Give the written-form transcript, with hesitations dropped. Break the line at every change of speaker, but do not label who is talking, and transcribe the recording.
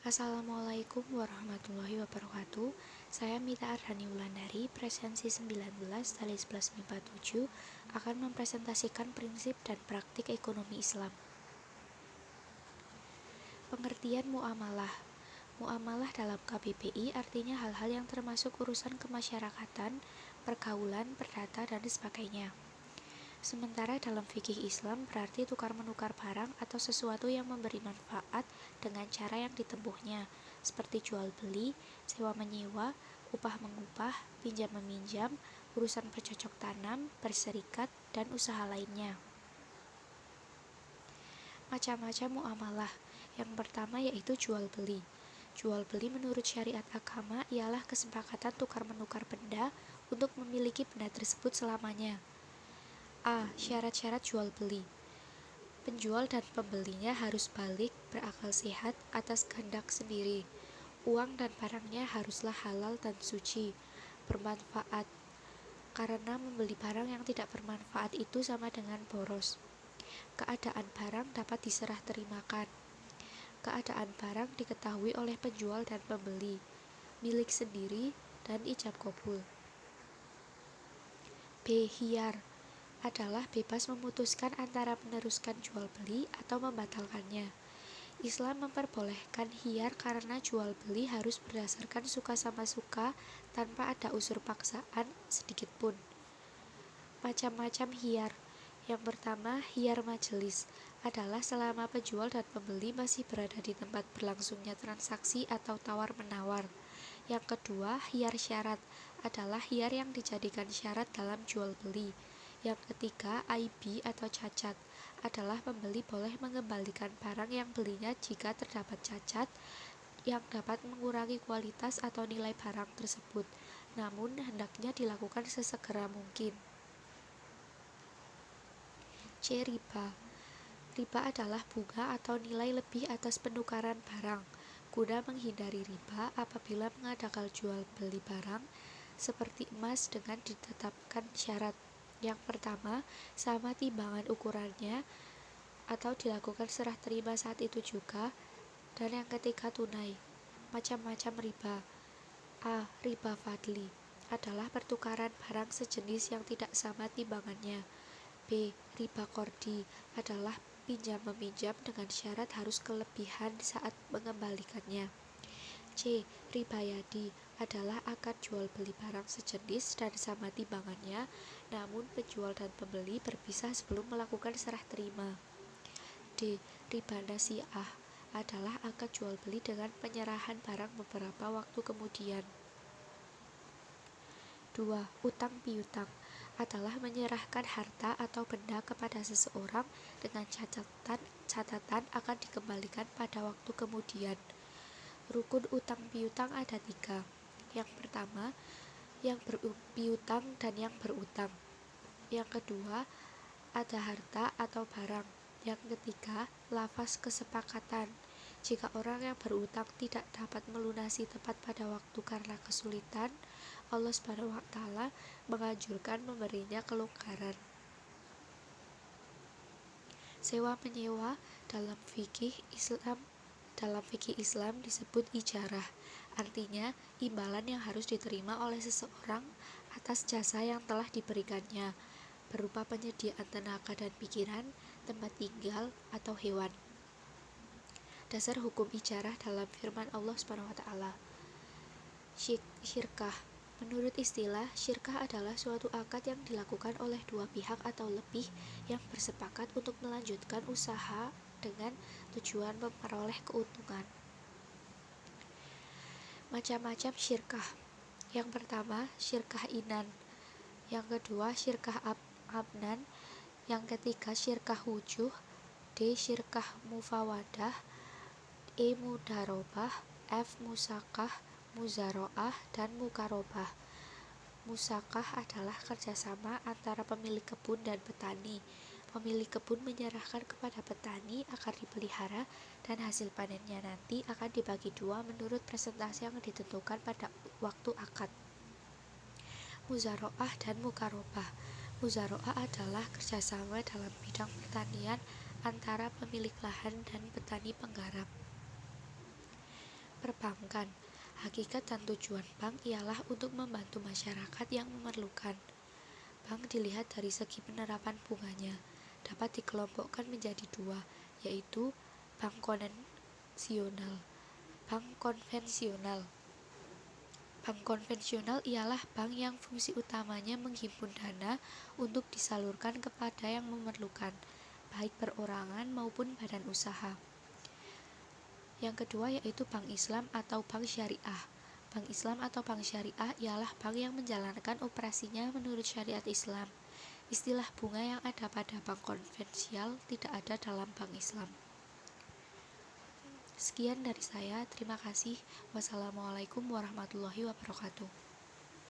Assalamualaikum warahmatullahi wabarakatuh. Saya Mita Ardhani Wulandari, Presensi 19 tali 11 MIPA 7 akan mempresentasikan prinsip dan praktik ekonomi Islam. Pengertian muamalah. Muamalah dalam KBBI artinya hal-hal yang termasuk urusan kemasyarakatan, pergaulan, perdata, dan sebagainya. Sementara dalam fikih Islam berarti tukar-menukar barang atau sesuatu yang memberi manfaat dengan cara yang ditempuhnya, seperti jual-beli, sewa-menyewa, upah-mengupah, pinjam-meminjam, urusan bercocok tanam, berserikat, dan usaha lainnya. Macam-macam muamalah. Yang pertama yaitu jual-beli. Jual-beli menurut syariat agama ialah kesepakatan tukar-menukar benda untuk memiliki benda tersebut selamanya. A. Syarat-syarat jual beli. Penjual dan pembelinya harus balik, berakal sehat atas kehendak sendiri. Uang dan barangnya haruslah halal dan suci, bermanfaat, karena membeli barang yang tidak bermanfaat itu sama dengan boros. Keadaan barang dapat diserah terimakan. Keadaan barang diketahui oleh penjual dan pembeli, milik sendiri, dan ijab kabul. B. Hiyar adalah bebas memutuskan antara meneruskan jual beli atau membatalkannya. Islam memperbolehkan hiyar karena jual beli harus berdasarkan suka sama suka tanpa ada unsur paksaan sedikit pun. Macam-macam hiyar. Yang pertama, hiyar majelis adalah selama penjual dan pembeli masih berada di tempat berlangsungnya transaksi atau tawar-menawar. Yang kedua, hiyar syarat adalah hiyar yang dijadikan syarat dalam jual beli. Yang ketiga, IB atau cacat adalah pembeli boleh mengembalikan barang yang belinya jika terdapat cacat yang dapat mengurangi kualitas atau nilai barang tersebut, namun hendaknya dilakukan sesegera mungkin. C. Riba. Riba adalah bunga atau nilai lebih atas penukaran barang. Guna menghindari riba apabila mengadakan jual beli barang seperti emas dengan ditetapkan syarat. Yang pertama, sama timbangan ukurannya atau dilakukan serah terima saat itu juga. Dan yang ketiga, tunai. Macam-macam riba. A. Riba fadli adalah pertukaran barang sejenis yang tidak sama timbangannya. B. Riba kordi adalah pinjam-meminjam dengan syarat harus kelebihan saat mengembalikannya. C. Riba yadi adalah akad jual beli barang sejenis dan sama timbangannya, namun penjual dan pembeli berpisah sebelum melakukan serah terima. D. Riba nasi'ah adalah akad jual beli dengan penyerahan barang beberapa waktu kemudian. 2. Utang piutang adalah menyerahkan harta atau benda kepada seseorang dengan catatan akan dikembalikan pada waktu kemudian. Rukun utang piutang ada 3. Yang pertama, yang berpiutang dan yang berutang. Yang kedua, ada harta atau barang. Yang ketiga, lafaz kesepakatan. Jika orang yang berutang tidak dapat melunasi tepat pada waktu karena kesulitan, Allah SWT menganjurkan memberinya kelonggaran. Sewa menyewa dalam fikih Islam disebut ijarah, artinya imbalan yang harus diterima oleh seseorang atas jasa yang telah diberikannya, berupa penyediaan tenaga dan pikiran, tempat tinggal, atau hewan. Dasar hukum ijarah dalam firman Allah SWT. Syirkah. Menurut istilah, syirkah adalah suatu akad yang dilakukan oleh dua pihak atau lebih yang bersepakat untuk melanjutkan usaha dengan tujuan memperoleh keuntungan. Macam-macam syirkah. Yang pertama, syirkah inan. Yang kedua, syirkah abnan. Yang ketiga, syirkah wujuh. D. Syirkah mufawadah. E. Mudarobah. F. Musakah, muzaroah, dan mukarobah. Musakah adalah kerjasama antara pemilik kebun dan petani. Pemilik kebun menyerahkan kepada petani agar dipelihara dan hasil panennya nanti akan dibagi dua menurut presentasi yang ditentukan pada waktu akad. Muzaroah dan mukarobah. Muzaroah adalah kerjasama dalam bidang pertanian antara pemilik lahan dan petani penggarap. Perbankan. Hakikat dan tujuan bank ialah untuk membantu masyarakat yang memerlukan. Bank dilihat dari segi penerapan bunganya, dapat dikelompokkan menjadi dua, yaitu bank konvensional. Bank konvensional. Bank konvensional ialah bank yang fungsi utamanya menghimpun dana untuk disalurkan kepada yang memerlukan, baik perorangan maupun badan usaha. Yang kedua yaitu bank Islam atau bank syariah. Bank Islam atau bank syariah ialah bank yang menjalankan operasinya menurut syariat Islam. Istilah bunga yang ada pada bank konvensional tidak ada dalam bank Islam. Sekian dari saya, terima kasih. Wassalamualaikum warahmatullahi wabarakatuh.